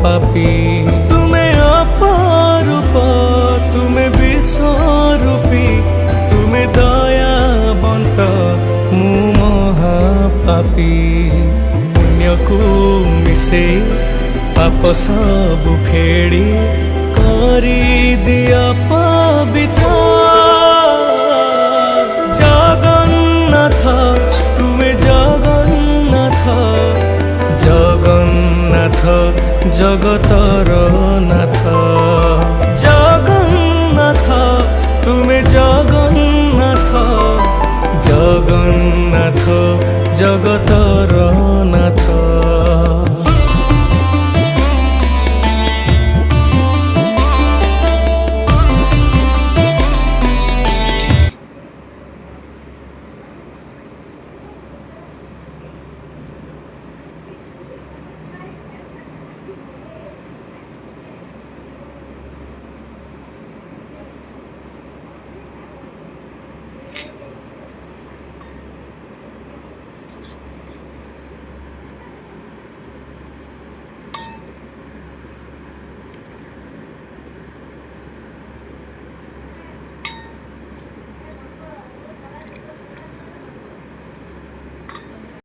পাপী। তুমি অপরূপ, তুমি বিশ্বরূপী, তুমি দয়াবন্ত, ମୁଁ ମହାପାପୀ। ପୁଣ୍ୟକୁ ମିଶେଇ ପାପ ସବୁ ଫେଡ଼ି କରିଦିଅ ପବିତ୍ର। ଜଗନ୍ନାଥ ତୁମେ ଜଗନ୍ନାଥ, ଜଗନ୍ନାଥ ଜଗତର ନାଥ। ଜଗନ୍ନାଥ ତୁମେ ଜଗନ୍ନାଥ, ଜଗନ୍ନାଥ ଜଗତର